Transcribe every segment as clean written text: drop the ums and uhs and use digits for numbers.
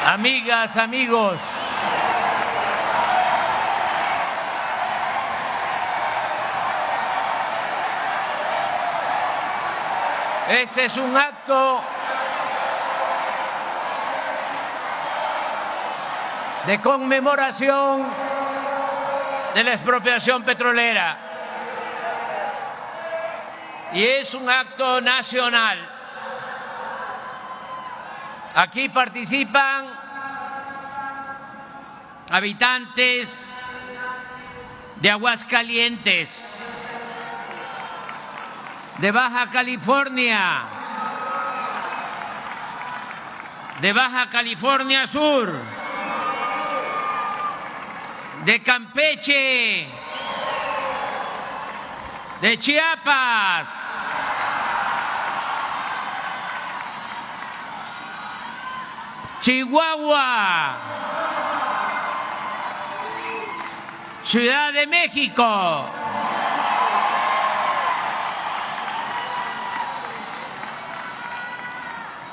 Amigas, amigos, este es un acto de conmemoración de la expropiación petrolera y es un acto nacional. Aquí participan habitantes de Aguascalientes, de Baja California, de Baja California Sur, de Campeche, de Chiapas, Chihuahua, Ciudad de México,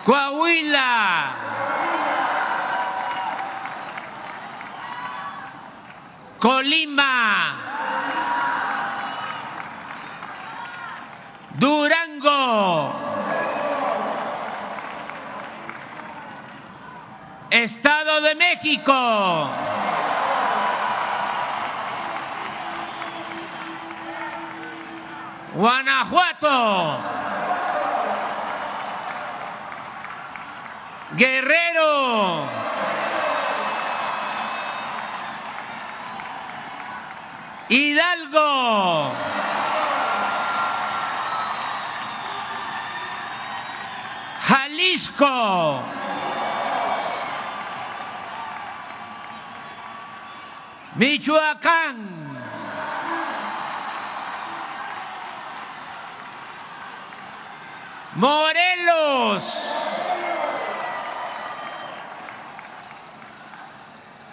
Coahuila, Colima, Durango, Estado de México, Guanajuato, Guerrero, Hidalgo, Jalisco, Michoacán, Morelos,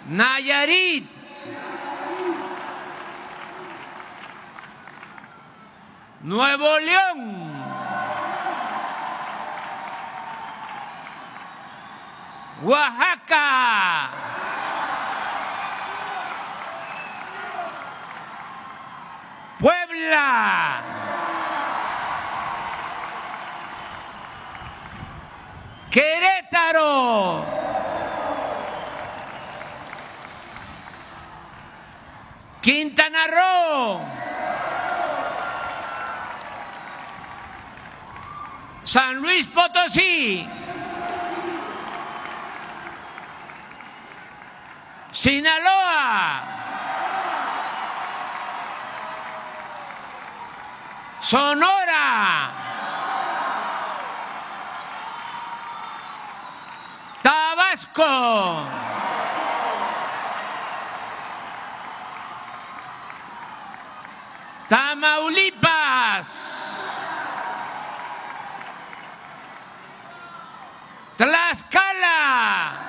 Nayarit, Nuevo León, Oaxaca, Puebla, Querétaro, Quintana Roo, San Luis Potosí, Sinaloa, Sonora, Tabasco, Tamaulipas, Tlaxcala,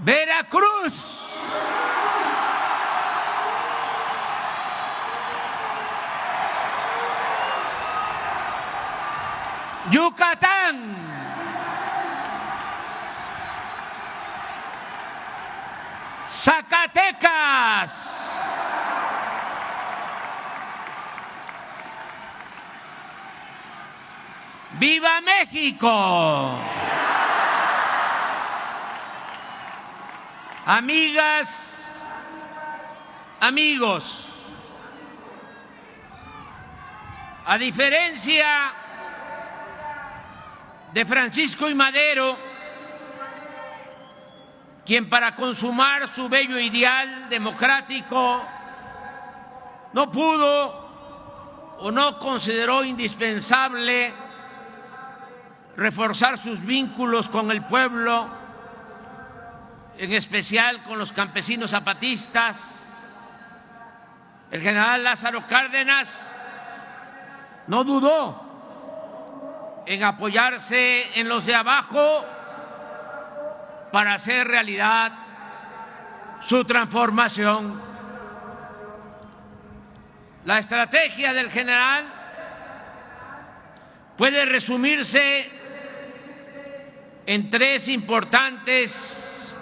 Veracruz, Yucatán, Zacatecas, ¡Viva México! Amigas, amigos, a diferencia de Francisco I. Madero, quien para consumar su bello ideal democrático no pudo o no consideró indispensable reforzar sus vínculos con el pueblo, en especial con los campesinos zapatistas, el general Lázaro Cárdenas no dudó en apoyarse en los de abajo para hacer realidad su transformación. La estrategia del general puede resumirse en 3 importantes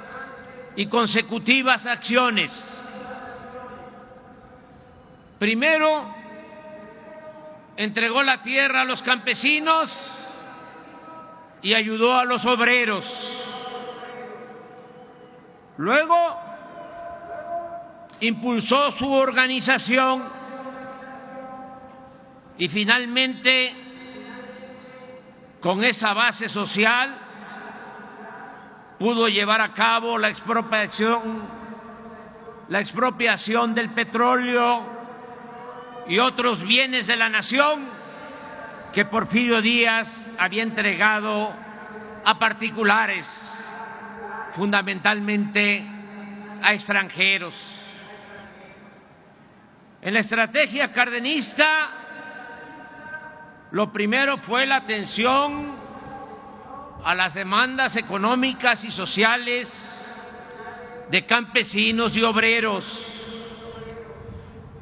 y consecutivas acciones. Primero, entregó la tierra a los campesinos y ayudó a los obreros. Luego, impulsó su organización y finalmente, con esa base social, pudo llevar a cabo la expropiación del petróleo y otros bienes de la nación que Porfirio Díaz había entregado a particulares, fundamentalmente a extranjeros. En la estrategia cardenista, lo primero fue la atención a las demandas económicas y sociales de campesinos y obreros.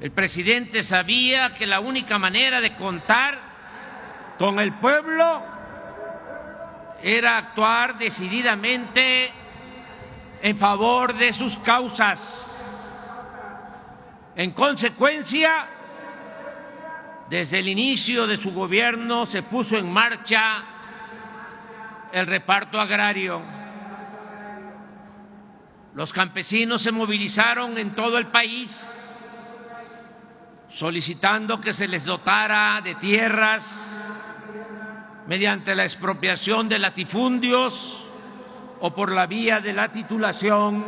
El presidente sabía que la única manera de contar con el pueblo era actuar decididamente en favor de sus causas. En consecuencia, desde el inicio de su gobierno se puso en marcha el reparto agrario. Los campesinos se movilizaron en todo el país solicitando que se les dotara de tierras mediante la expropiación de latifundios o por la vía de la titulación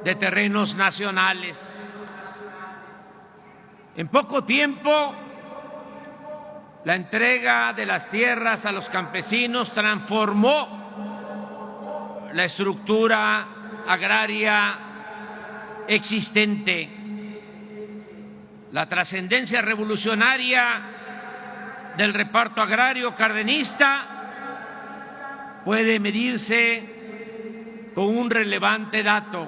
de terrenos nacionales. En poco tiempo, la entrega de las tierras a los campesinos transformó la estructura agraria existente. La trascendencia revolucionaria del reparto agrario cardenista puede medirse con un relevante dato.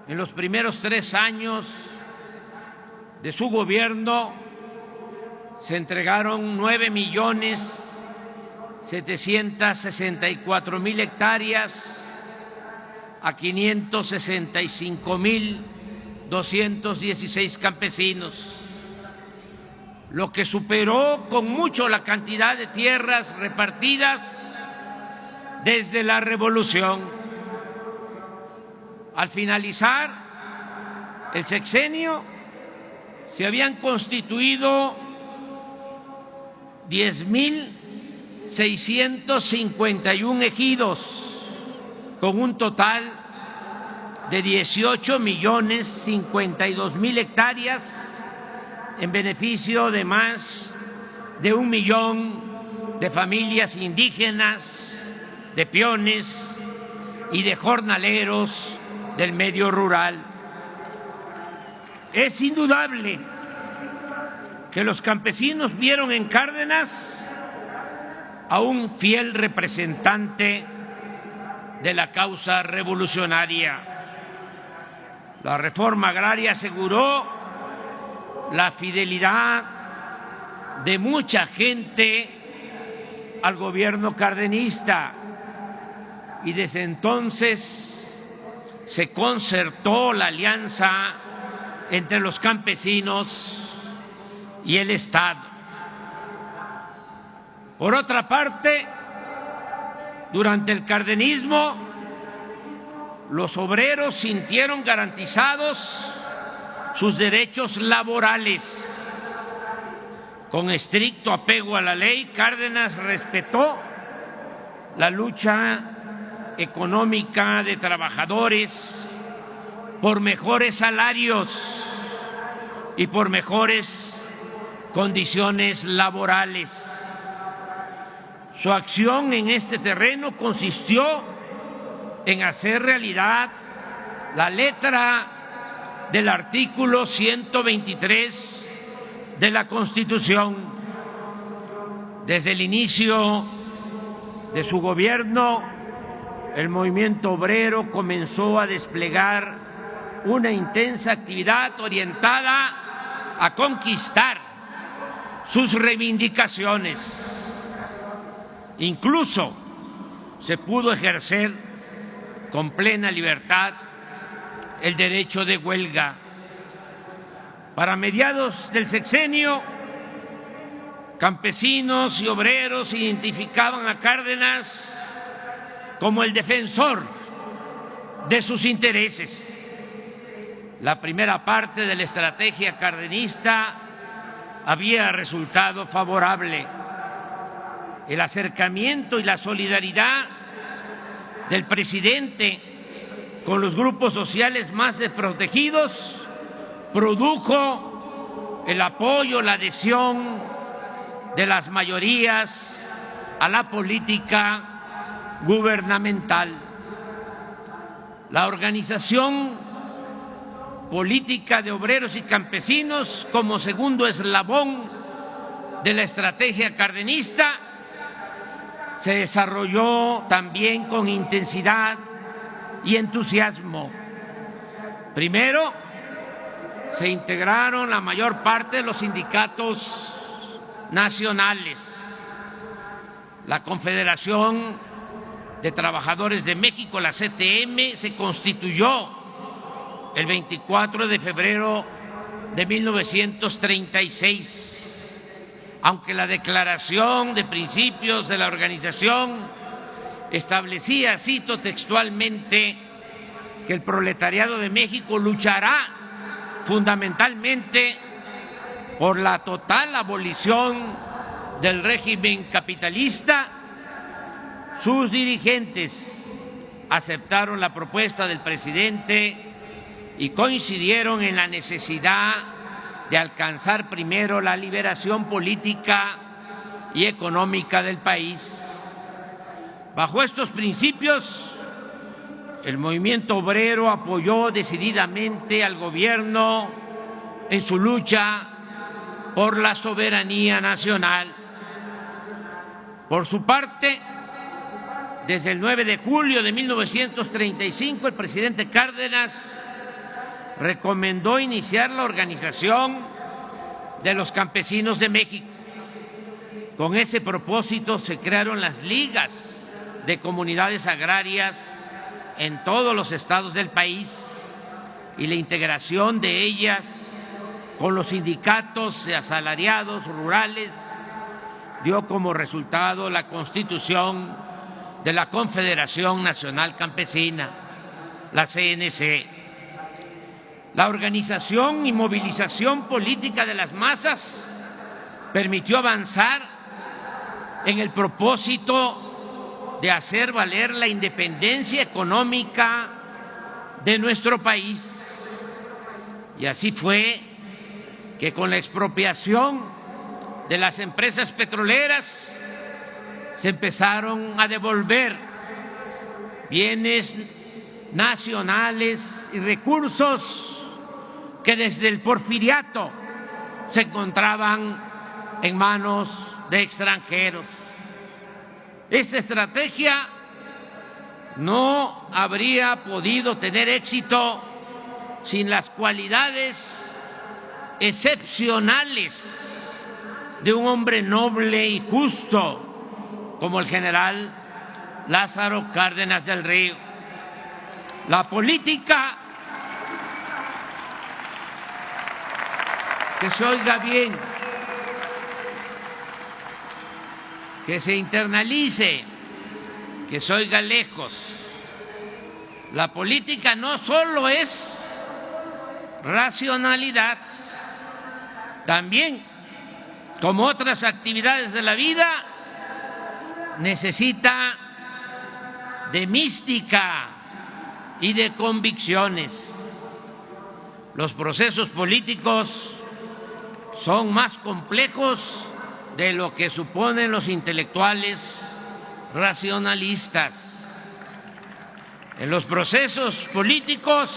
En los primeros 3 años de su gobierno se entregaron 9.764.000 hectáreas a 565.216 campesinos, lo que superó con mucho la cantidad de tierras repartidas desde la Revolución. Al finalizar el sexenio, se habían constituido 10.651 ejidos, con un total de 18.052.000 hectáreas en beneficio de más de 1 millón de familias indígenas, de peones y de jornaleros del medio rural. Es indudable que los campesinos vieron en Cárdenas a un fiel representante de la causa revolucionaria. La reforma agraria aseguró la fidelidad de mucha gente al gobierno cardenista y desde entonces se concertó la alianza entre los campesinos y el Estado. Por otra parte, durante el cardenismo, los obreros sintieron garantizados sus derechos laborales. Con estricto apego a la ley, Cárdenas respetó la lucha económica de trabajadores por mejores salarios y por mejores condiciones laborales. Su acción en este terreno consistió en hacer realidad la letra del artículo 123 de la Constitución. Desde el inicio de su gobierno, el movimiento obrero comenzó a desplegar una intensa actividad orientada a conquistar sus reivindicaciones. Incluso se pudo ejercer con plena libertad el derecho de huelga. Para mediados del sexenio, campesinos y obreros identificaban a Cárdenas como el defensor de sus intereses. La primera parte de la estrategia cardenista había resultado favorable. El acercamiento y la solidaridad del presidente con los grupos sociales más desprotegidos produjo el apoyo, la adhesión de las mayorías a la política gubernamental. La organización política de obreros y campesinos, como segundo eslabón de la estrategia cardenista, se desarrolló también con intensidad y entusiasmo. Primero, se integraron la mayor parte de los sindicatos nacionales. La Confederación de Trabajadores de México, la CTM, se constituyó el 24 de febrero de 1936. Aunque la Declaración de Principios de la organización establecía, cito textualmente, que el proletariado de México luchará fundamentalmente por la total abolición del régimen capitalista, sus dirigentes aceptaron la propuesta del presidente y coincidieron en la necesidad de alcanzar primero la liberación política y económica del país. Bajo estos principios, el movimiento obrero apoyó decididamente al gobierno en su lucha por la soberanía nacional. Por su parte, desde el 9 de julio de 1935, el presidente Cárdenas recomendó iniciar la organización de los campesinos de México. Con ese propósito se crearon las ligas de comunidades agrarias en todos los estados del país y la integración de ellas con los sindicatos de asalariados rurales dio como resultado la constitución de la Confederación Nacional Campesina, la CNC. La organización y movilización política de las masas permitió avanzar en el propósito de hacer valer la independencia económica de nuestro país. Y así fue que con la expropiación de las empresas petroleras se empezaron a devolver bienes nacionales y recursos que desde el porfiriato se encontraban en manos de extranjeros. Esta estrategia no habría podido tener éxito sin las cualidades excepcionales de un hombre noble y justo como el general Lázaro Cárdenas del Río. La política, que se oiga bien, que se internalice, que se oiga lejos. La política no solo es racionalidad, también, como otras actividades de la vida, necesita de mística y de convicciones. Los procesos políticos son más complejos de lo que suponen los intelectuales racionalistas. En los procesos políticos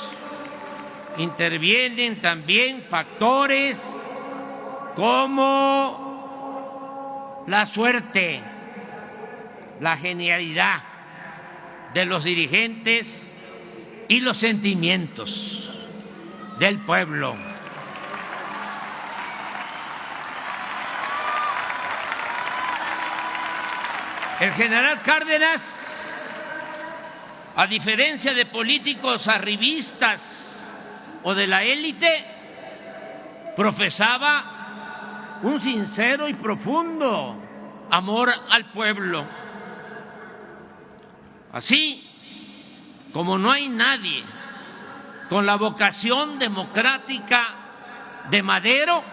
intervienen también factores como la suerte, la genialidad de los dirigentes y los sentimientos del pueblo. El general Cárdenas a diferencia de políticos arribistas o de la élite, profesaba un sincero y profundo amor al pueblo. Así como no hay nadie con la vocación democrática de Madero,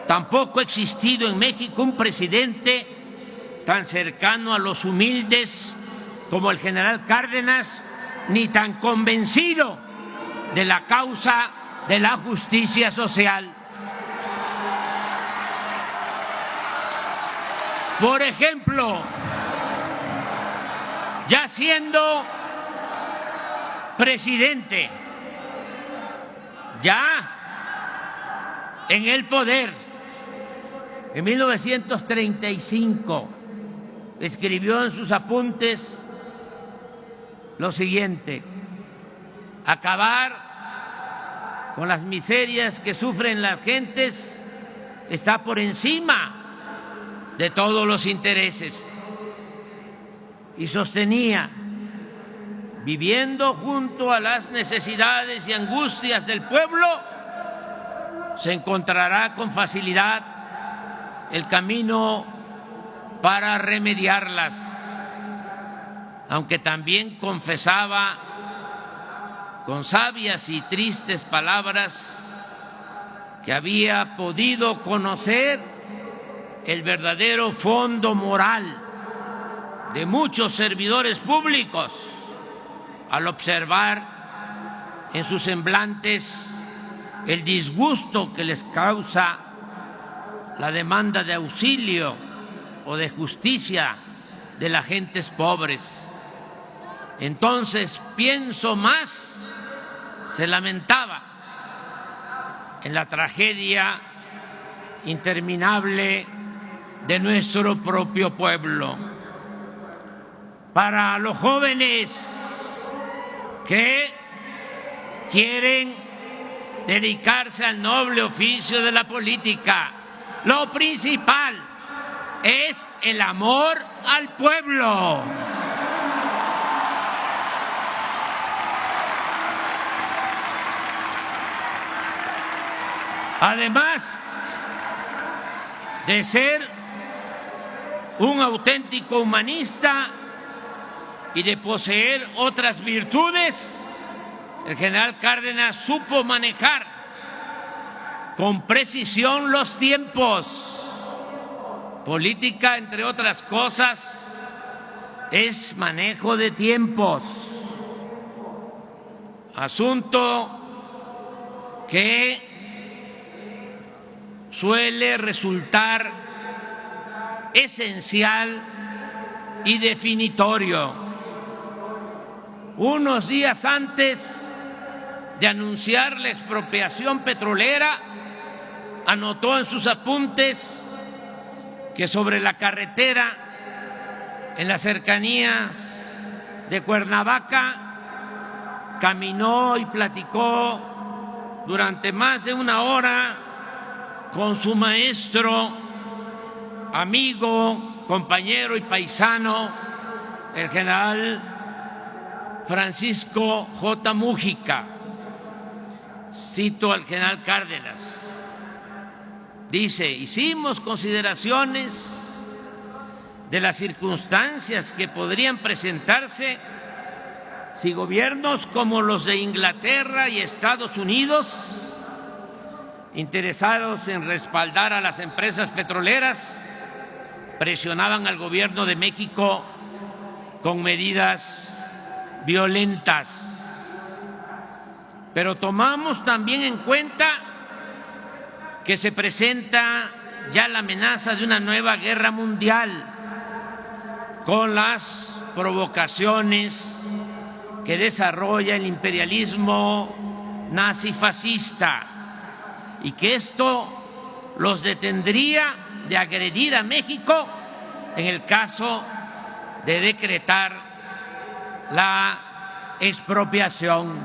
tampoco ha existido en México un presidente tan cercano a los humildes como el general Cárdenas, ni tan convencido de la causa de la justicia social. Por ejemplo, ya siendo presidente, ya en el poder, en 1935 escribió en sus apuntes lo siguiente: acabar con las miserias que sufren las gentes está por encima de todos los intereses. Y sostenía: viviendo junto a las necesidades y angustias del pueblo, se encontrará con facilidad el camino para remediarlas, aunque también confesaba con sabias y tristes palabras que había podido conocer el verdadero fondo moral de muchos servidores públicos al observar en sus semblantes el disgusto que les causa la demanda de auxilio o de justicia de las gentes pobres. Entonces pienso más, se lamentaba, en la tragedia interminable de nuestro propio pueblo. Para los jóvenes que quieren dedicarse al noble oficio de la política, lo principal es el amor al pueblo. Además de ser un auténtico humanista y de poseer otras virtudes, el general Cárdenas supo manejar con precisión los tiempos. Política, entre otras cosas, es manejo de tiempos, asunto que suele resultar esencial y definitorio. Unos días antes de anunciar la expropiación petrolera, anotó en sus apuntes que sobre la carretera en las cercanías de Cuernavaca caminó y platicó durante más de una hora con su maestro, amigo, compañero y paisano, el general Francisco J. Múgica. Cito al general Cárdenas. Dice: hicimos consideraciones de las circunstancias que podrían presentarse si gobiernos como los de Inglaterra y Estados Unidos, interesados en respaldar a las empresas petroleras, presionaban al gobierno de México con medidas violentas. Pero tomamos también en cuenta que se presenta ya la amenaza de una nueva guerra mundial con las provocaciones que desarrolla el imperialismo nazifascista, y que esto los detendría de agredir a México en el caso de decretar la expropiación.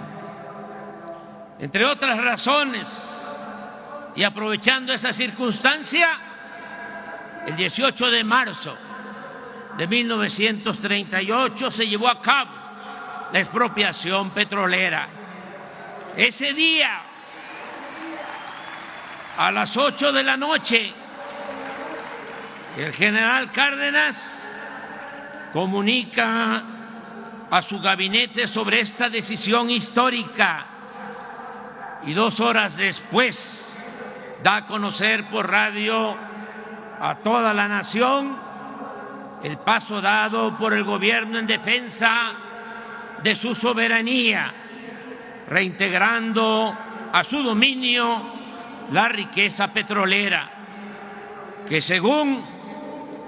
Entre otras razones, y aprovechando esa circunstancia, el 18 de marzo de 1938 se llevó a cabo la expropiación petrolera. Ese día, a las 8 de la noche, el general Cárdenas comunica a su gabinete sobre esta decisión histórica y 2 horas después da a conocer por radio a toda la nación el paso dado por el gobierno en defensa de su soberanía, reintegrando a su dominio la riqueza petrolera, que según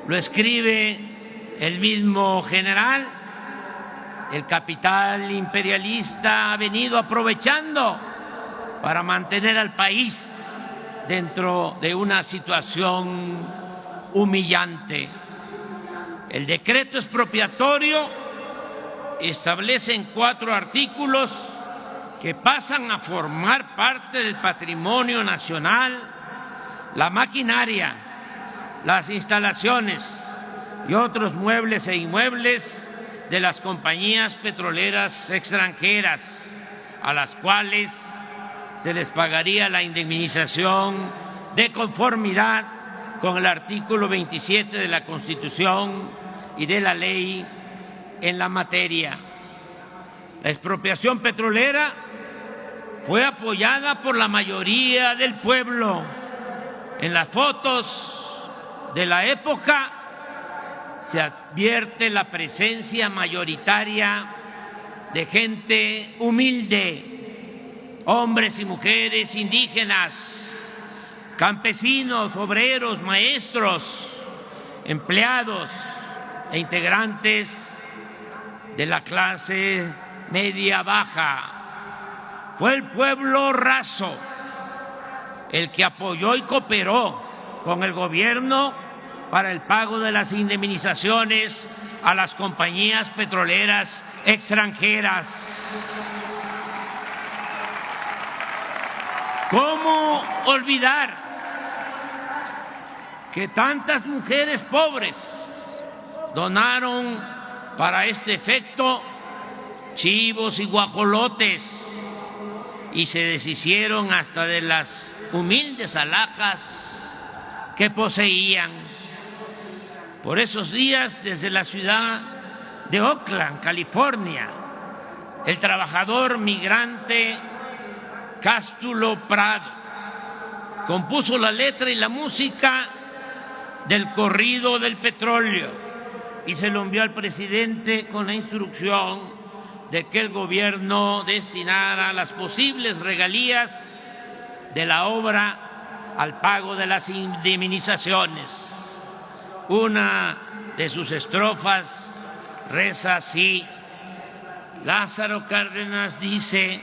lo escribe el mismo general, el capital imperialista ha venido aprovechando para mantener al país dentro de una situación humillante. El decreto expropiatorio establece en 4 artículos que pasan a formar parte del patrimonio nacional la maquinaria, las instalaciones y otros muebles e inmuebles de las compañías petroleras extranjeras, a las cuales se les pagaría la indemnización de conformidad con el artículo 27 de la Constitución y de la ley en la materia. La expropiación petrolera fue apoyada por la mayoría del pueblo. En las fotos de la época se advierte la presencia mayoritaria de gente humilde, hombres y mujeres indígenas, campesinos, obreros, maestros, empleados e integrantes de la clase media baja. Fue el pueblo raso el que apoyó y cooperó con el gobierno para el pago de las indemnizaciones a las compañías petroleras extranjeras. ¿Cómo olvidar que tantas mujeres pobres donaron para este efecto chivos y guajolotes y se deshicieron hasta de las humildes alhajas que poseían? Por esos días, desde la ciudad de Oakland, California, el trabajador migrante Cástulo Prado compuso la letra y la música del corrido del petróleo y se lo envió al presidente con la instrucción de que el gobierno destinara las posibles regalías de la obra al pago de las indemnizaciones. Una de sus estrofas reza así: Lázaro Cárdenas dice,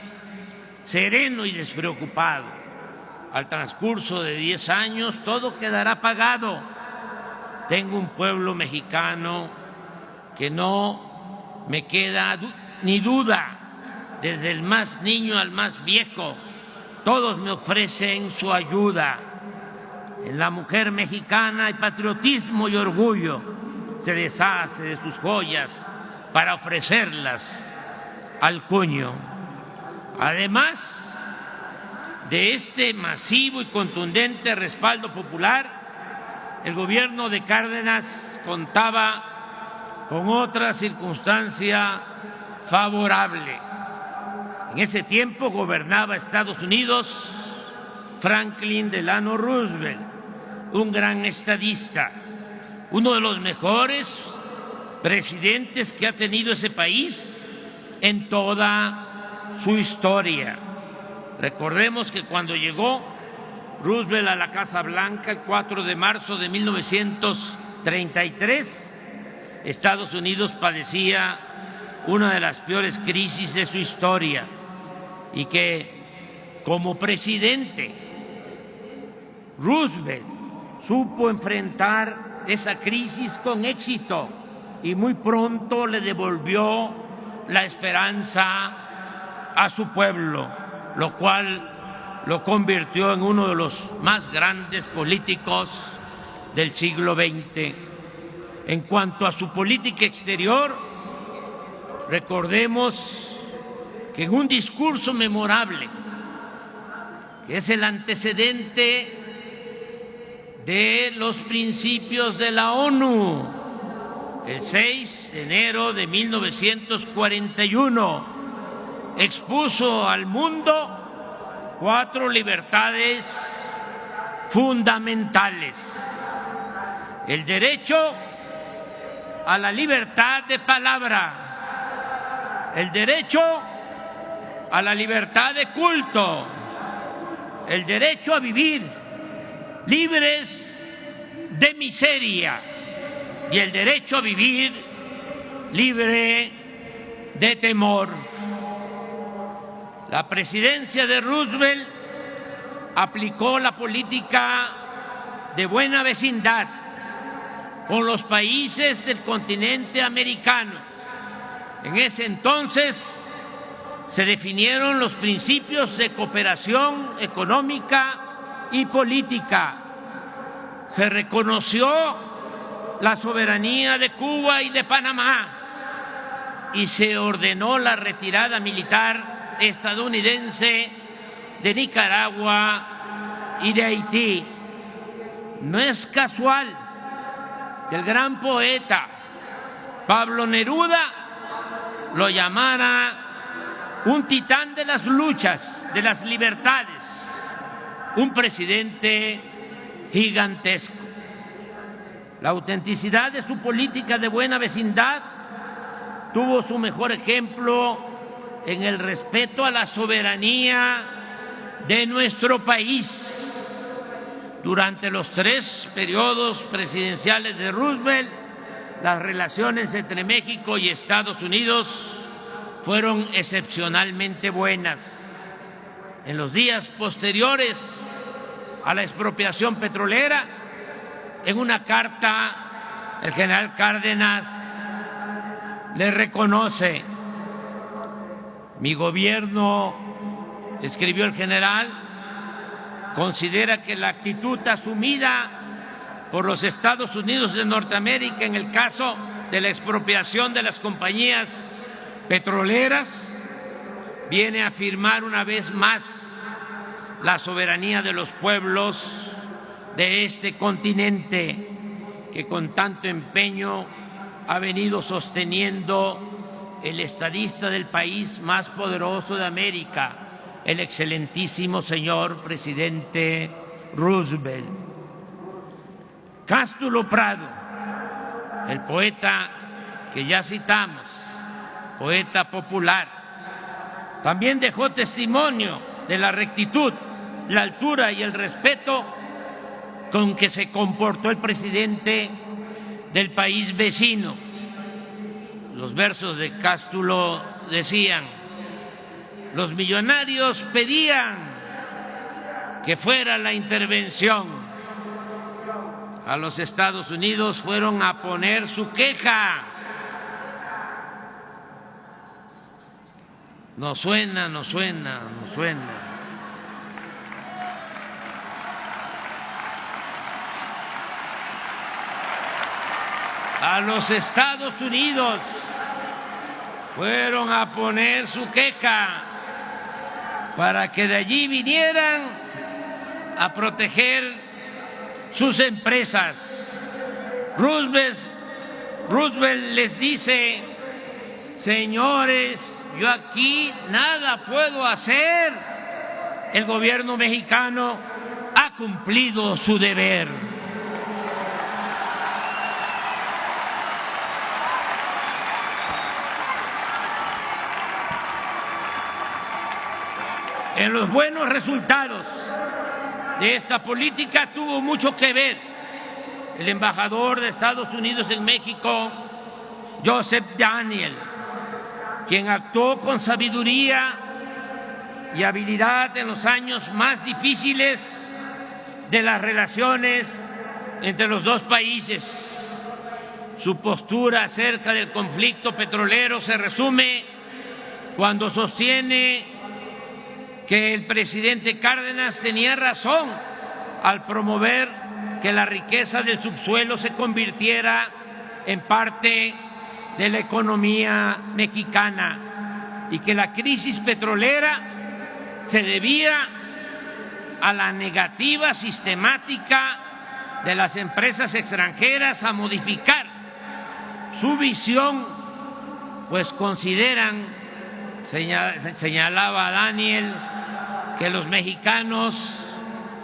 sereno y despreocupado, al transcurso de 10 años todo quedará pagado. Tengo un pueblo mexicano que no me queda ni duda, desde el más niño al más viejo, todos me ofrecen su ayuda. En la mujer mexicana hay patriotismo y orgullo, se deshace de sus joyas para ofrecerlas al cuño. Además de este masivo y contundente respaldo popular, el gobierno de Cárdenas contaba con otra circunstancia favorable. En ese tiempo gobernaba Estados Unidos Franklin Delano Roosevelt, un gran estadista, uno de los mejores presidentes que ha tenido ese país en toda su historia. Recordemos que cuando llegó Roosevelt a la Casa Blanca el 4 de marzo de 1933, Estados Unidos padecía una de las peores crisis de su historia y que como presidente Roosevelt supo enfrentar esa crisis con éxito y muy pronto le devolvió la esperanza a su pueblo, lo cual lo convirtió en uno de los más grandes políticos del siglo XX. En cuanto a su política exterior, Recordemos que en un discurso memorable, que es el antecedente de los principios de la ONU, el 6 de enero de 1941, expuso al mundo 4 libertades fundamentales: el derecho a la libertad de palabra, el derecho a la libertad de culto, el derecho a vivir libres de miseria y el derecho a vivir libre de temor. La presidencia de Roosevelt aplicó la política de buena vecindad con los países del continente americano. En ese entonces se definieron los principios de cooperación económica y política. Se reconoció la soberanía de Cuba y de Panamá y se ordenó la retirada militar estadounidense de Nicaragua y de Haití. No es casual que el gran poeta Pablo Neruda lo llamara un titán de las luchas, de las libertades, un presidente gigantesco. La autenticidad de su política de buena vecindad tuvo su mejor ejemplo en el respeto a la soberanía de nuestro país. Durante los 3 periodos presidenciales de Roosevelt, las relaciones entre México y Estados Unidos fueron excepcionalmente buenas. En los días posteriores a la expropiación petrolera, en una carta, el general Cárdenas le reconoce: mi gobierno, escribió el general, considera que la actitud asumida por los Estados Unidos de Norteamérica en el caso de la expropiación de las compañías petroleras viene a afirmar una vez más la soberanía de los pueblos de este continente que con tanto empeño ha venido sosteniendo el estadista del país más poderoso de América, el excelentísimo señor presidente Roosevelt. Cástulo Prado, el poeta que ya citamos, poeta popular, también dejó testimonio de la rectitud, la altura y el respeto con que se comportó el presidente del país vecino. Los versos de Cástulo decían: los millonarios pedían que fuera la intervención. A los Estados Unidos fueron a poner su queja. Nos suena. A los Estados Unidos fueron a poner su queja para que de allí vinieran a proteger sus empresas. Roosevelt les dice: señores, yo aquí nada puedo hacer. El gobierno mexicano ha cumplido su deber. En los buenos resultados de esta política tuvo mucho que ver el embajador de Estados Unidos en México, Joseph Daniel, quien actuó con sabiduría y habilidad en los años más difíciles de las relaciones entre los dos países. Su postura acerca del conflicto petrolero se resume cuando sostiene que el presidente Cárdenas tenía razón al promover que la riqueza del subsuelo se convirtiera en parte de la economía mexicana y que la crisis petrolera se debía a la negativa sistemática de las empresas extranjeras a modificar su visión, pues consideran, señalaba Daniels, que los mexicanos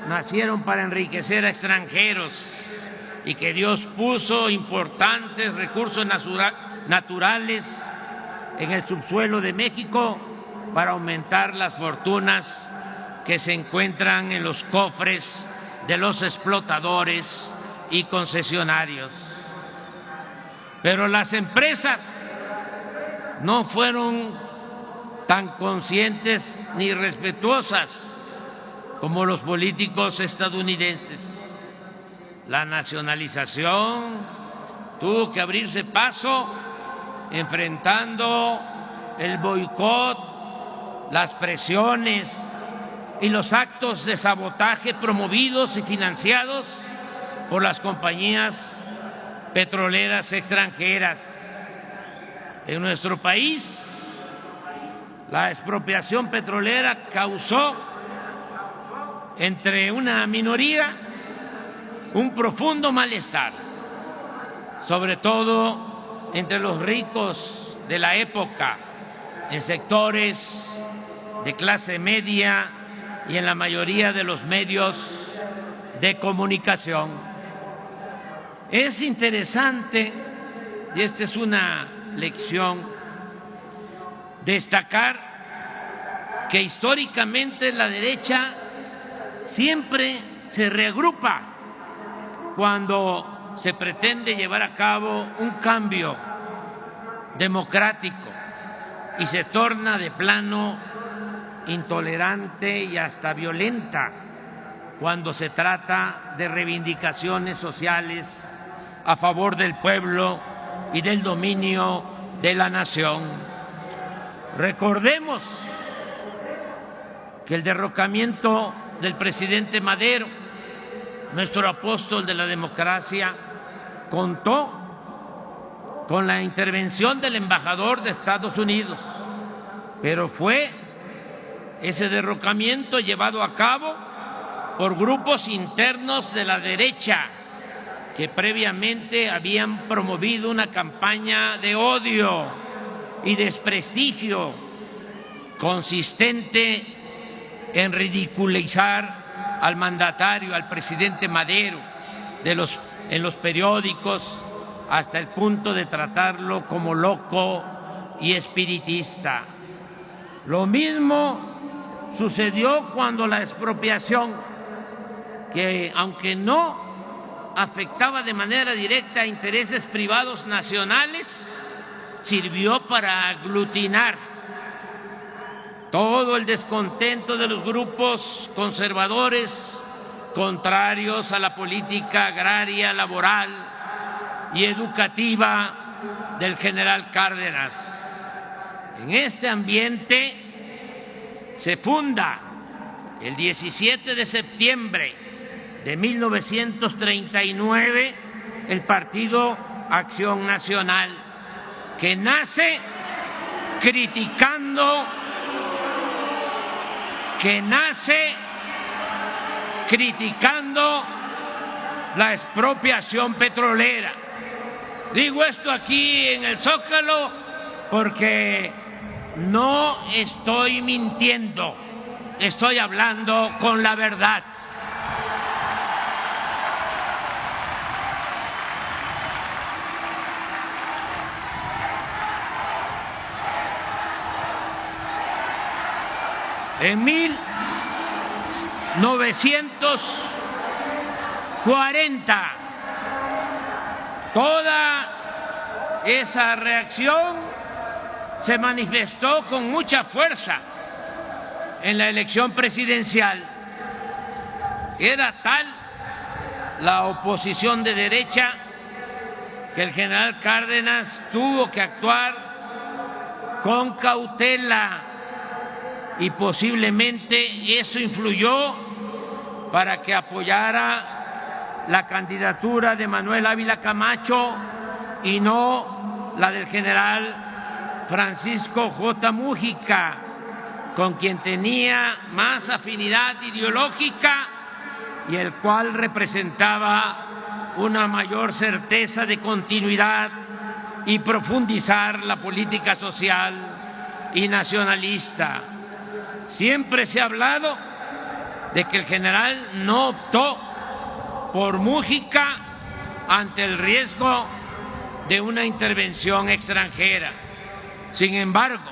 nacieron para enriquecer a extranjeros y que Dios puso importantes recursos naturales en el subsuelo de México para aumentar las fortunas que se encuentran en los cofres de los explotadores y concesionarios. Pero las empresas no fueron tan conscientes ni respetuosas como los políticos estadounidenses. La nacionalización tuvo que abrirse paso enfrentando el boicot, las presiones y los actos de sabotaje promovidos y financiados por las compañías petroleras extranjeras. En nuestro país, la expropiación petrolera causó entre una minoría un profundo malestar, sobre todo entre los ricos de la época, en sectores de clase media y en la mayoría de los medios de comunicación. Es interesante, y esta es una lección, destacar que históricamente la derecha siempre se reagrupa cuando se pretende llevar a cabo un cambio democrático y se torna de plano intolerante y hasta violenta cuando se trata de reivindicaciones sociales a favor del pueblo y del dominio de la nación. Recordemos que el derrocamiento del presidente Madero, nuestro apóstol de la democracia, contó con la intervención del embajador de Estados Unidos, pero fue ese derrocamiento llevado a cabo por grupos internos de la derecha que previamente habían promovido una campaña de odio y desprestigio consistente en ridiculizar al mandatario, al presidente Madero, en los periódicos, hasta el punto de tratarlo como loco y espiritista. Lo mismo sucedió cuando la expropiación, que aunque no afectaba de manera directa a intereses privados nacionales, sirvió para aglutinar todo el descontento de los grupos conservadores contrarios a la política agraria, laboral y educativa del general Cárdenas. En este ambiente se funda el 17 de septiembre de 1939 el Partido Acción Nacional, que nace criticando la expropiación petrolera. Digo esto aquí en el Zócalo porque no estoy mintiendo, estoy hablando con la verdad. En 1940, toda esa reacción se manifestó con mucha fuerza en la elección presidencial. Era tal la oposición de derecha que el general Cárdenas tuvo que actuar con cautela, y posiblemente eso influyó para que apoyara la candidatura de Manuel Ávila Camacho y no la del general Francisco J. Múgica, con quien tenía más afinidad ideológica y el cual representaba una mayor certeza de continuidad y profundizar la política social y nacionalista. Siempre se ha hablado de que el general no optó por Múgica ante el riesgo de una intervención extranjera. Sin embargo,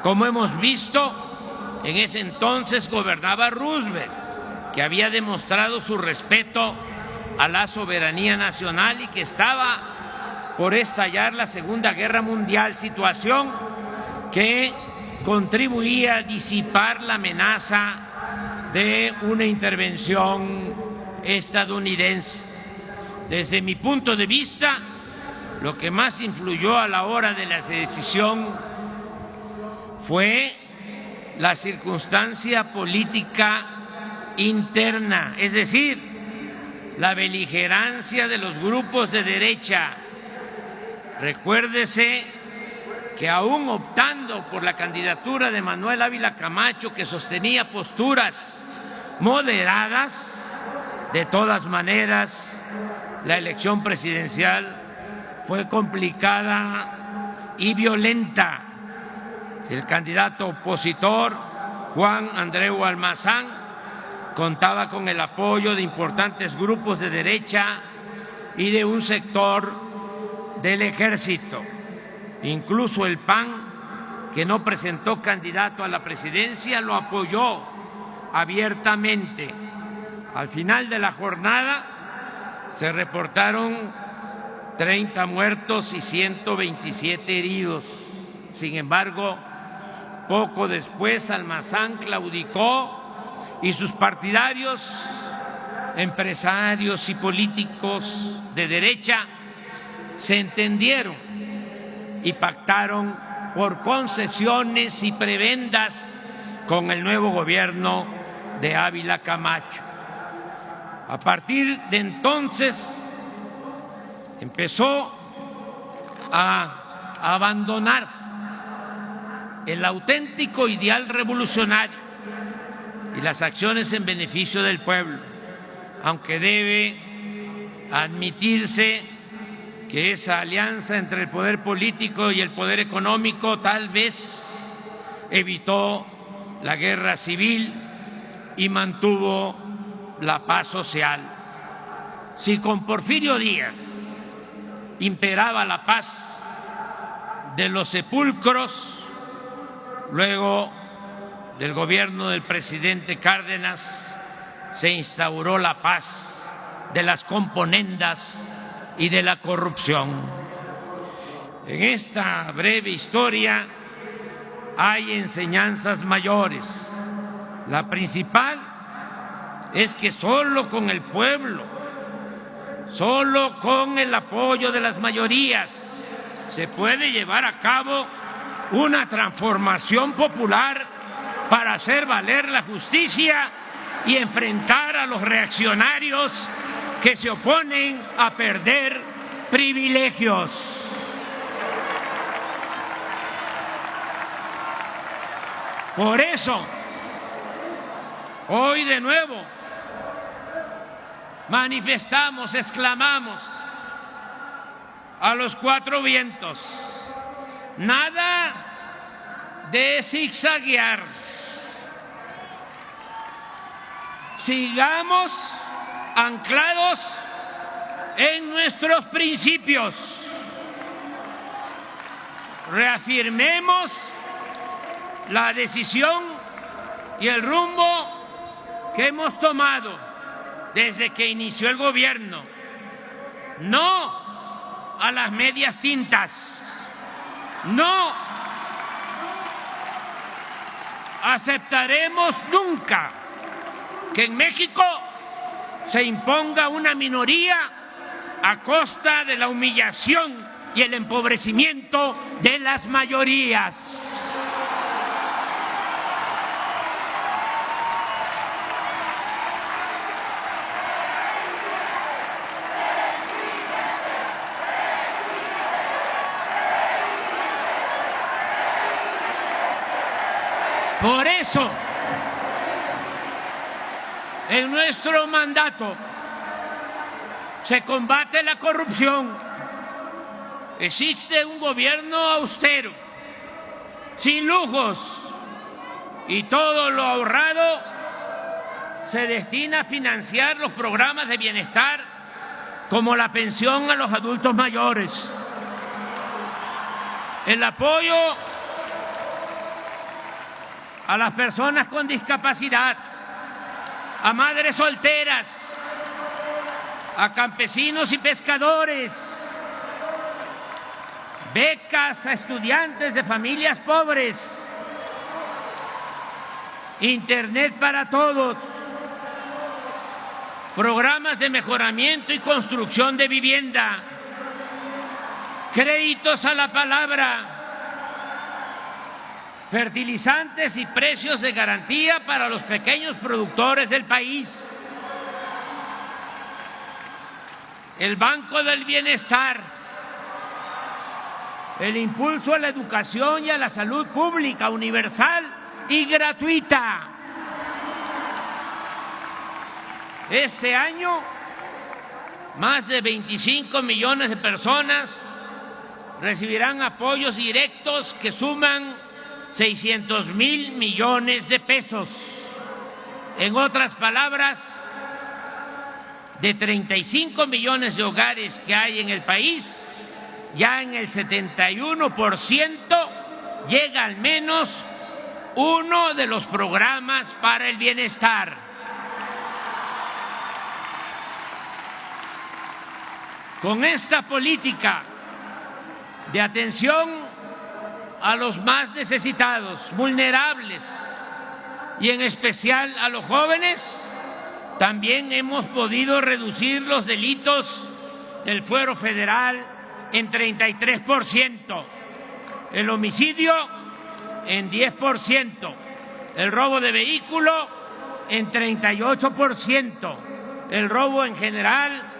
como hemos visto, en ese entonces gobernaba Roosevelt, que había demostrado su respeto a la soberanía nacional y que estaba por estallar la Segunda Guerra Mundial, situación que contribuía a disipar la amenaza de una intervención estadounidense. Desde mi punto de vista, lo que más influyó a la hora de la decisión fue la circunstancia política interna, es decir, la beligerancia de los grupos de derecha. Recuérdese que aún optando por la candidatura de Manuel Ávila Camacho, que sostenía posturas moderadas, de todas maneras la elección presidencial fue complicada y violenta. El candidato opositor, Juan Andreu Almazán, contaba con el apoyo de importantes grupos de derecha y de un sector del ejército. Incluso el PAN, que no presentó candidato a la presidencia, lo apoyó abiertamente. Al final de la jornada se reportaron 30 muertos y 127 heridos. Sin embargo, poco después Almazán claudicó y sus partidarios, empresarios y políticos de derecha se entendieron y pactaron por concesiones y prebendas con el nuevo gobierno de Ávila Camacho. A partir de entonces empezó a abandonarse el auténtico ideal revolucionario y las acciones en beneficio del pueblo, aunque debe admitirse que esa alianza entre el poder político y el poder económico tal vez evitó la guerra civil y mantuvo la paz social. Si con Porfirio Díaz imperaba la paz de los sepulcros, luego del gobierno del presidente Cárdenas se instauró la paz de las componendas y de la corrupción. En esta breve historia hay enseñanzas mayores. La principal es que solo con el pueblo, solo con el apoyo de las mayorías, se puede llevar a cabo una transformación popular para hacer valer la justicia y enfrentar a los reaccionarios que se oponen a perder privilegios. Por eso, hoy de nuevo manifestamos, exclamamos a los cuatro vientos: nada de zigzaguear. Sigamos anclados en nuestros principios. Reafirmemos la decisión y el rumbo que hemos tomado desde que inició el gobierno. No a las medias tintas. No aceptaremos nunca que en México se imponga una minoría a costa de la humillación y el empobrecimiento de las mayorías. Por eso, en nuestro mandato se combate la corrupción. Existe un gobierno austero, sin lujos, y todo lo ahorrado se destina a financiar los programas de bienestar como la pensión a los adultos mayores, el apoyo a las personas con discapacidad, a madres solteras, a campesinos y pescadores, becas a estudiantes de familias pobres, internet para todos, programas de mejoramiento y construcción de vivienda, créditos a la palabra, fertilizantes y precios de garantía para los pequeños productores del país, el Banco del Bienestar, el impulso a la educación y a la salud pública, universal y gratuita. Este año, más de 25 millones de personas recibirán apoyos directos que suman 600,000 millones de pesos. En otras palabras, de 35 millones de hogares que hay en el país, ya en el 71% llega al menos uno de los programas para el bienestar. Con esta política de atención a los más necesitados, vulnerables y en especial a los jóvenes, también hemos podido reducir los delitos del fuero federal en 33%, el homicidio en 10%, el robo de vehículo en 38%, el robo en general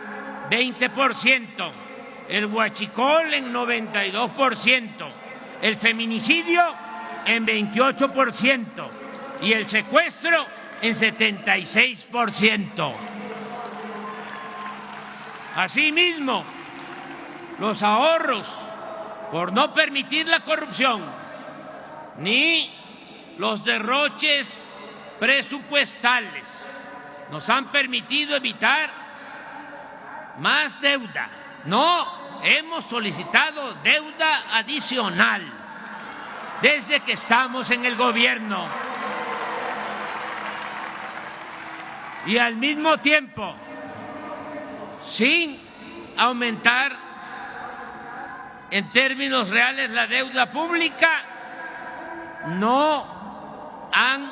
20%, el huachicol en 92%, el feminicidio en 28% y el secuestro en 76%. Asimismo, los ahorros por no permitir la corrupción ni los derroches presupuestales nos han permitido evitar más deuda. No hemos solicitado deuda adicional desde que estamos en el gobierno. Y al mismo tiempo, sin aumentar en términos reales la deuda pública, no han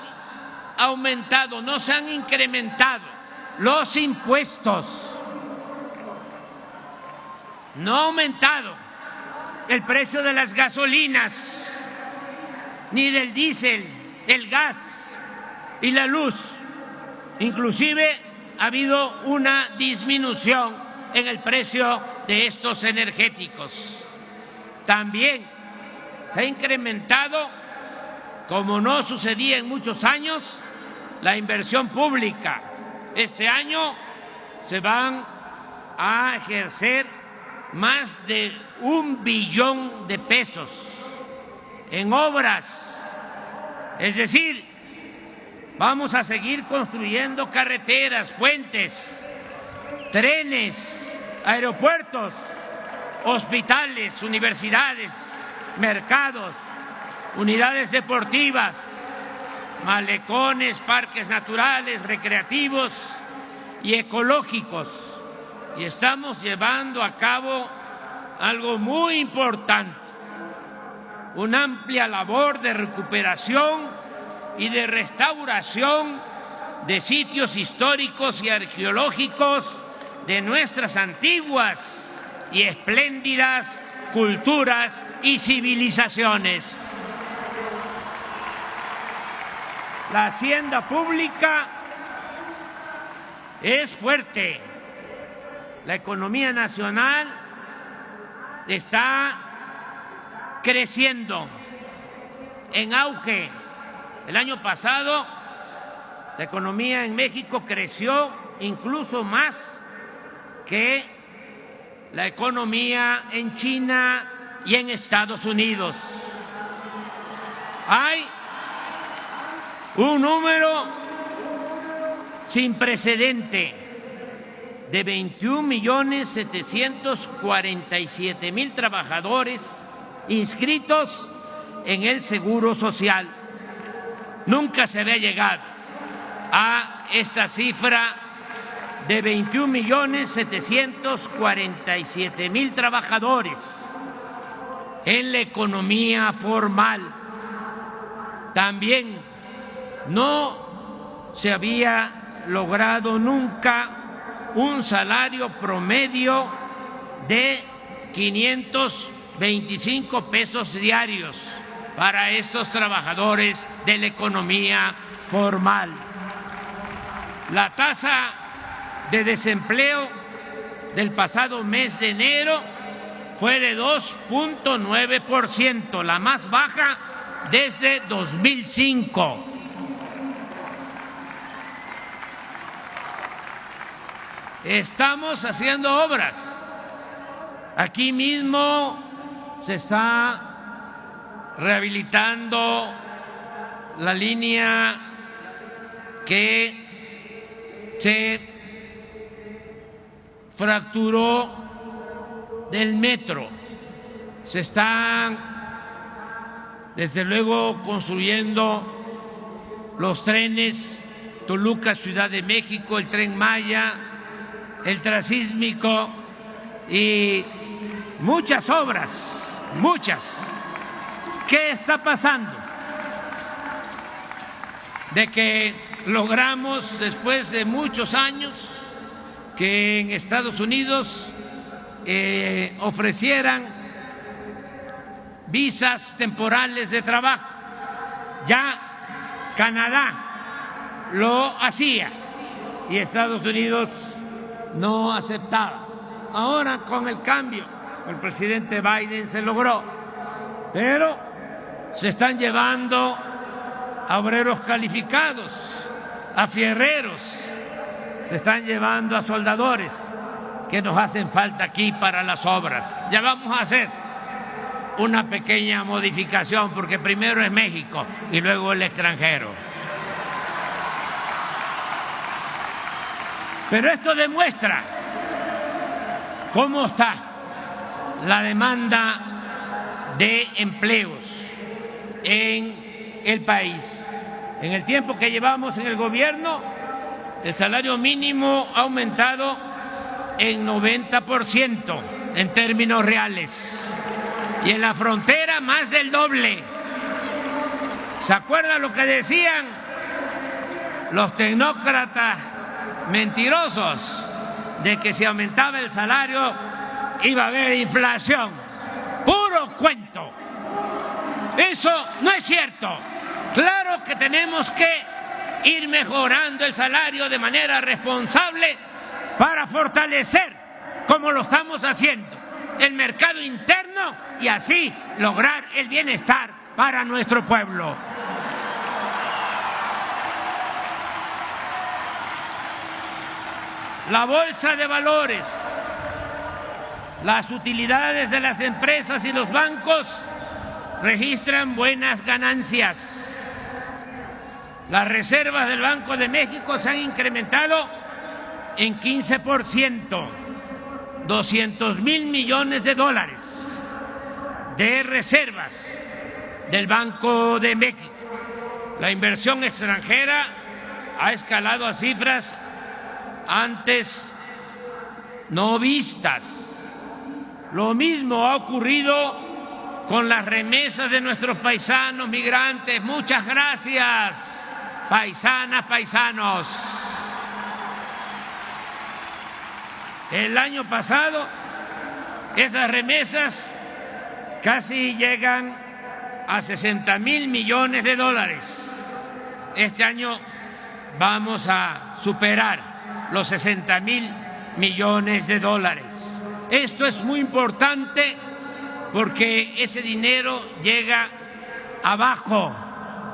aumentado, no se han incrementado los impuestos, no ha aumentado el precio de las gasolinas, ni del diésel, el gas y la luz. Inclusive ha habido una disminución en el precio de estos energéticos. También se ha incrementado, como no sucedía en muchos años, la inversión pública. Este año se van a ejercer más de 1 billón de pesos en obras, es decir, vamos a seguir construyendo carreteras, puentes, trenes, aeropuertos, hospitales, universidades, mercados, unidades deportivas, malecones, parques naturales, recreativos y ecológicos. Y estamos llevando a cabo algo muy importante, una amplia labor de recuperación y de restauración de sitios históricos y arqueológicos de nuestras antiguas y espléndidas culturas y civilizaciones. La hacienda pública es fuerte. La economía nacional está creciendo en auge El año pasado la economía en México creció incluso más que la economía en China y en Estados Unidos. Hay un número sin precedente de 21.747.000 trabajadores inscritos en el Seguro Social. Nunca se había llegado a esta cifra de 21.747.000 trabajadores en la economía formal. También no se había logrado nunca un salario promedio de 525 pesos diarios para estos trabajadores de la economía formal. La tasa de desempleo del pasado mes de enero fue de 2.9%, la más baja desde 2005. Estamos haciendo obras. Aquí mismo se está rehabilitando la línea que se fracturó del metro. Se están, desde luego, construyendo los trenes Toluca, Ciudad de México, el Tren Maya, el Transísmico y muchas obras, muchas. ¿Qué está pasando? De que logramos, después de muchos años, que en Estados Unidos ofrecieran visas temporales de trabajo. Ya Canadá lo hacía y Estados Unidos no aceptaba. Ahora, con el cambio, el presidente Biden se logró, pero se están llevando a obreros calificados, a fierreros, se están llevando a soldadores que nos hacen falta aquí para las obras. Ya vamos a hacer una pequeña modificación, porque primero es México y luego el extranjero. Pero esto demuestra cómo está la demanda de empleos en el país. En el tiempo que llevamos en el gobierno, el salario mínimo ha aumentado en 90% en términos reales y en la frontera más del doble. ¿Se acuerdan lo que decían los tecnócratas mentirosos de que si aumentaba el salario iba a haber inflación? Puro cuento. Eso no es cierto. Claro que tenemos que ir mejorando el salario de manera responsable para fortalecer, como lo estamos haciendo, el mercado interno y así lograr el bienestar para nuestro pueblo. La bolsa de valores, las utilidades de las empresas y los bancos registran buenas ganancias. Las reservas del Banco de México se han incrementado en 15%, 200,000 millones de dólares de reservas del Banco de México. La inversión extranjera ha escalado a cifras antes no vistas. Lo mismo ha ocurrido con las remesas de nuestros paisanos migrantes. Muchas gracias, paisanas, paisanos. El año pasado esas remesas casi llegan a 60,000 millones de dólares. Este año vamos a superar los 60,000 millones de dólares. Esto es muy importante porque ese dinero llega abajo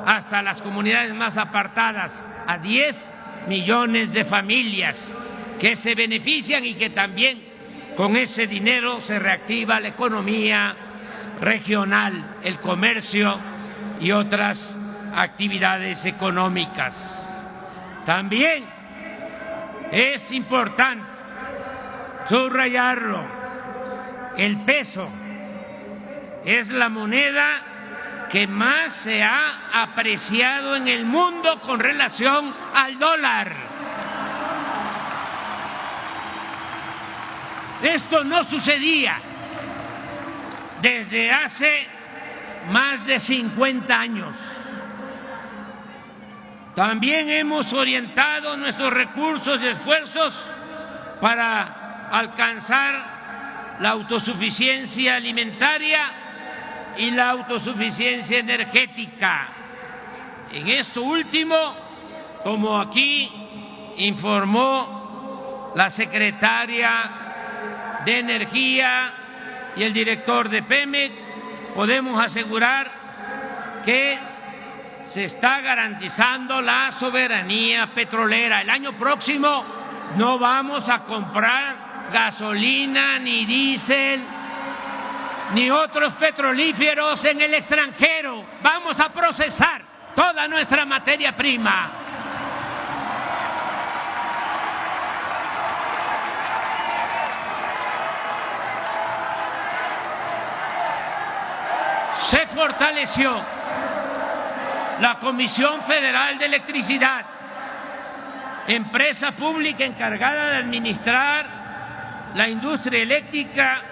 hasta las comunidades más apartadas, a 10 millones de familias que se benefician y que también con ese dinero se reactiva la economía regional, el comercio y otras actividades económicas. También es importante subrayarlo, el peso es la moneda que más se ha apreciado en el mundo con relación al dólar. Esto no sucedía desde hace más de 50 años. También hemos orientado nuestros recursos y esfuerzos para alcanzar la autosuficiencia alimentaria y la autosuficiencia energética. En esto último, como aquí informó la secretaria de Energía y el director de Pemex, podemos asegurar que se está garantizando la soberanía petrolera. El año próximo no vamos a comprar gasolina ni diésel ni otros petrolíferos en el extranjero. Vamos a procesar toda nuestra materia prima. Se fortaleció la Comisión Federal de Electricidad, empresa pública encargada de administrar la industria eléctrica,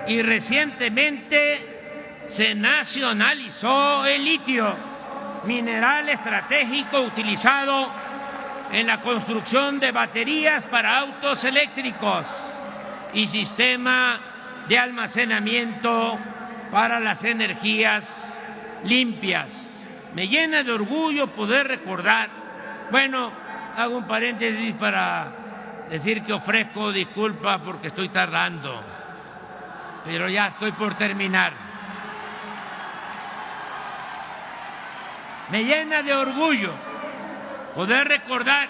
y recientemente se nacionalizó el litio, mineral estratégico utilizado en la construcción de baterías para autos eléctricos y sistema de almacenamiento para las energías limpias. Me llena de orgullo poder recordar, bueno, hago un paréntesis para decir que ofrezco disculpas porque estoy tardando, pero ya estoy por terminar. Me llena de orgullo poder recordar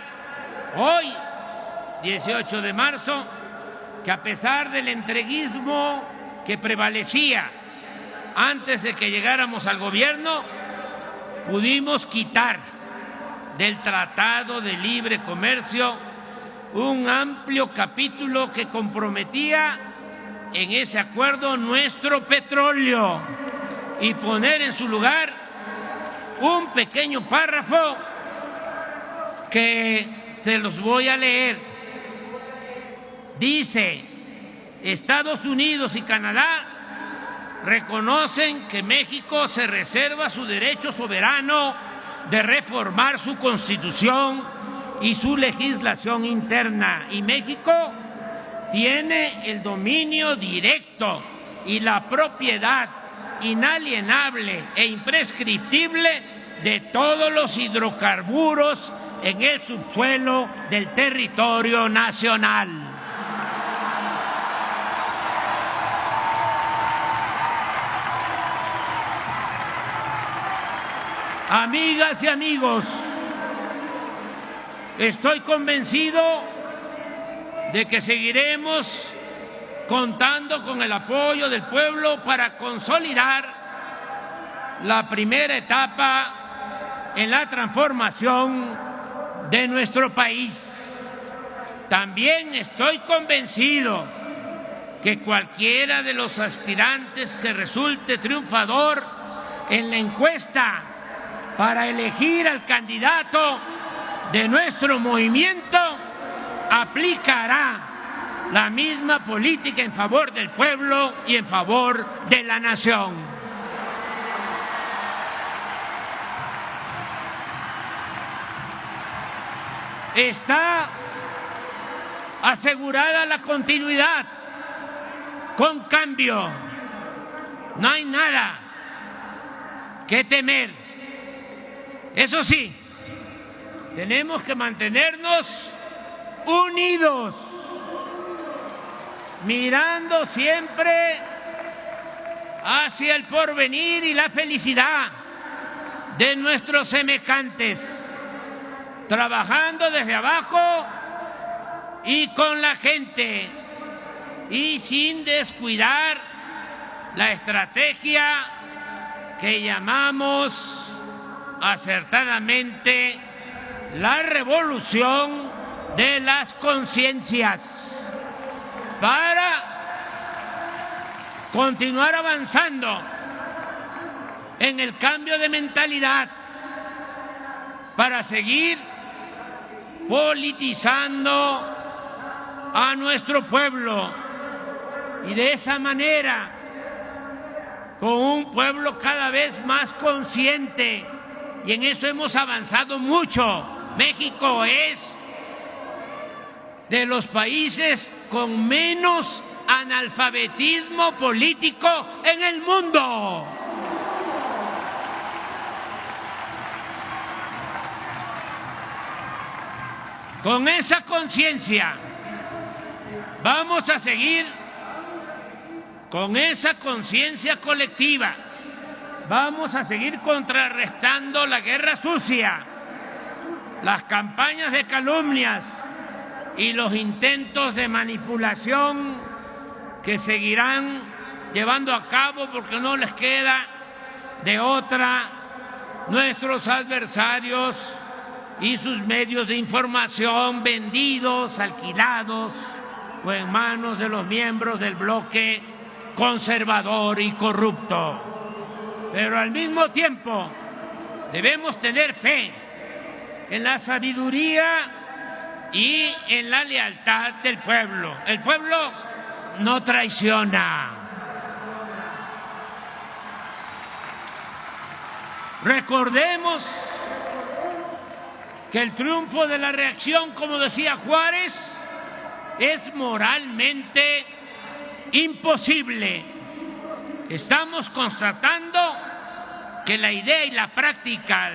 hoy, 18 de marzo, que a pesar del entreguismo que prevalecía antes de que llegáramos al gobierno, pudimos quitar del Tratado de Libre Comercio un amplio capítulo que comprometía en ese acuerdo nuestro petróleo y poner en su lugar un pequeño párrafo que se los voy a leer. Dice: Estados Unidos y Canadá reconocen que México se reserva su derecho soberano de reformar su Constitución y su legislación interna, y México tiene el dominio directo y la propiedad inalienable e imprescriptible de todos los hidrocarburos en el subsuelo del territorio nacional. Amigas y amigos, estoy convencido de que seguiremos contando con el apoyo del pueblo para consolidar la primera etapa en la transformación de nuestro país. También estoy convencido que cualquiera de los aspirantes que resulte triunfador en la encuesta para elegir al candidato de nuestro movimiento aplicará la misma política en favor del pueblo y en favor de la nación. Está asegurada la continuidad con cambio. No hay nada que temer. Eso sí, tenemos que mantenernos unidos, mirando siempre hacia el porvenir y la felicidad de nuestros semejantes, trabajando desde abajo y con la gente, y sin descuidar la estrategia que llamamos acertadamente la revolución de las conciencias, para continuar avanzando en el cambio de mentalidad, para seguir politizando a nuestro pueblo, y de esa manera, con un pueblo cada vez más consciente, y en eso hemos avanzado mucho. México es de los países con menos analfabetismo político en el mundo. Con esa conciencia vamos a seguir, con esa conciencia colectiva vamos a seguir contrarrestando la guerra sucia, las campañas de calumnias y los intentos de manipulación que seguirán llevando a cabo, porque no les queda de otra, nuestros adversarios y sus medios de información vendidos, alquilados o en manos de los miembros del bloque conservador y corrupto. Pero al mismo tiempo debemos tener fe en la sabiduría y en la lealtad del pueblo. El pueblo no traiciona. Recordemos que el triunfo de la reacción, como decía Juárez, es moralmente imposible. Estamos constatando que la idea y la práctica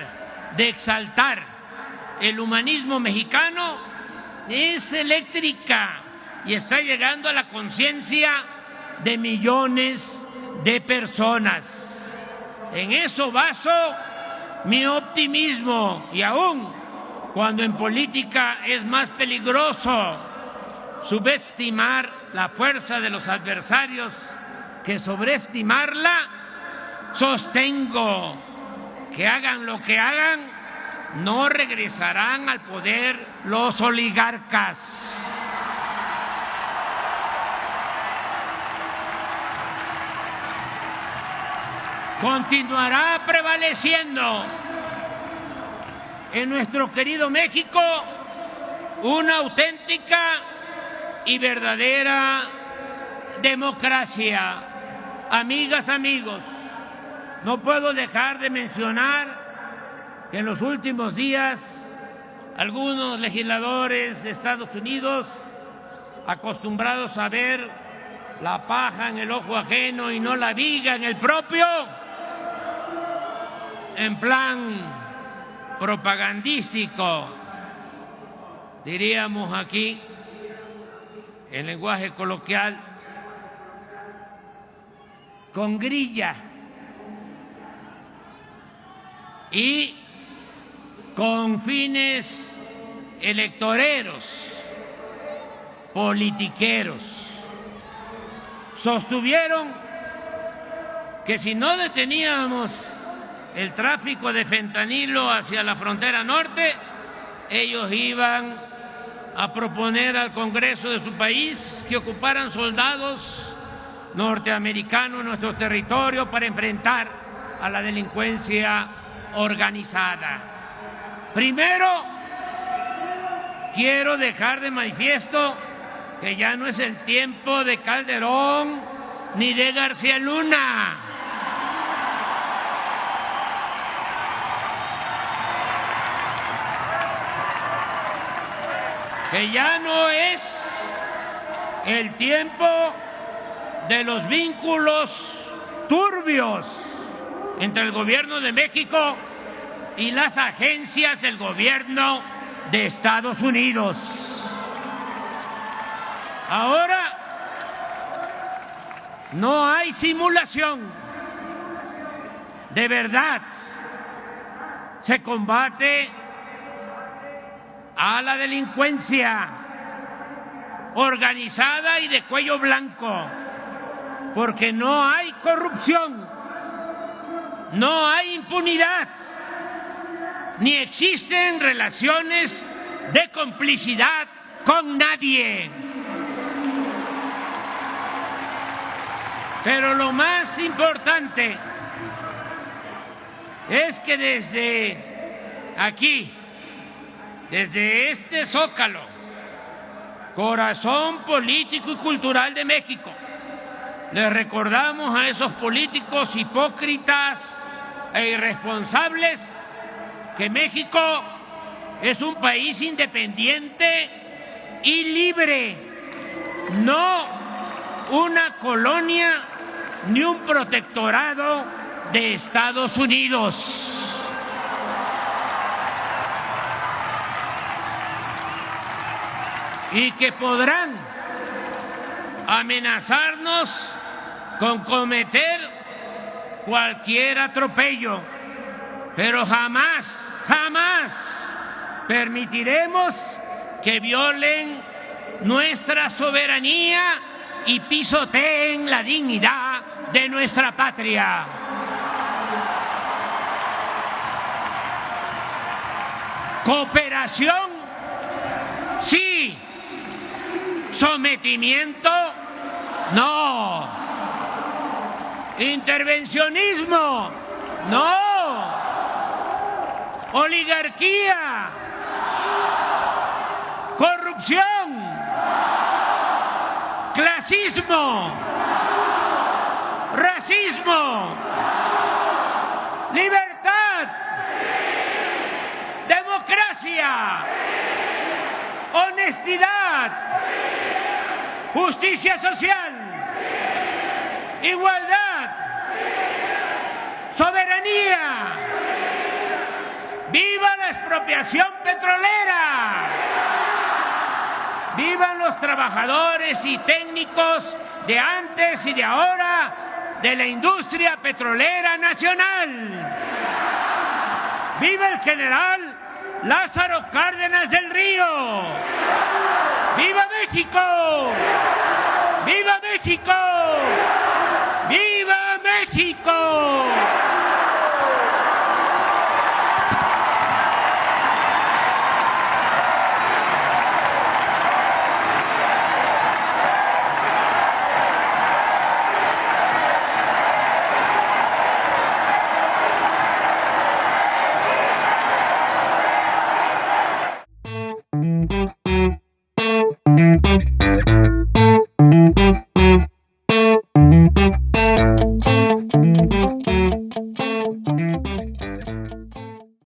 de exaltar el humanismo mexicano es eléctrica y está llegando a la conciencia de millones de personas. En eso baso mi optimismo, y aún cuando en política es más peligroso subestimar la fuerza de los adversarios que sobreestimarla, sostengo que hagan lo que hagan, no regresarán al poder los oligarcas. Continuará prevaleciendo en nuestro querido México una auténtica y verdadera democracia. Amigas, amigos, no puedo dejar de mencionar que en los últimos días algunos legisladores de Estados Unidos, acostumbrados a ver la paja en el ojo ajeno y no la viga en el propio, en plan propagandístico, diríamos aquí en lenguaje coloquial, con grilla y con fines electoreros, politiqueros, sostuvieron que si no deteníamos el tráfico de fentanilo hacia la frontera norte, ellos iban a proponer al Congreso de su país que ocuparan soldados norteamericanos en nuestro territorio para enfrentar a la delincuencia organizada. Primero, quiero dejar de manifiesto que ya no es el tiempo de Calderón ni de García Luna. Que ya no es el tiempo de los vínculos turbios entre el gobierno de México y las agencias del gobierno de Estados Unidos. Ahora no hay simulación. De verdad, se combate a la delincuencia organizada y de cuello blanco, porque no hay corrupción, no hay impunidad, ni existen relaciones de complicidad con nadie. Pero lo más importante es que desde aquí, desde este Zócalo, corazón político y cultural de México, le recordamos a esos políticos hipócritas e irresponsables que México es un país independiente y libre, no una colonia ni un protectorado de Estados Unidos. Y que podrán amenazarnos con cometer cualquier atropello, pero jamás, jamás permitiremos que violen nuestra soberanía y pisoteen la dignidad de nuestra patria. Cooperación, sí. Sometimiento, no. Intervencionismo, no. Oligarquía, corrupción, clasismo, racismo, libertad, democracia, honestidad, justicia social, igualdad, soberanía. ¡Viva la expropiación petrolera! ¡Vivan los trabajadores y técnicos de antes y de ahora de la industria petrolera nacional! ¡Viva el general Lázaro Cárdenas del Río! ¡Viva México! ¡Viva México! ¡Viva México!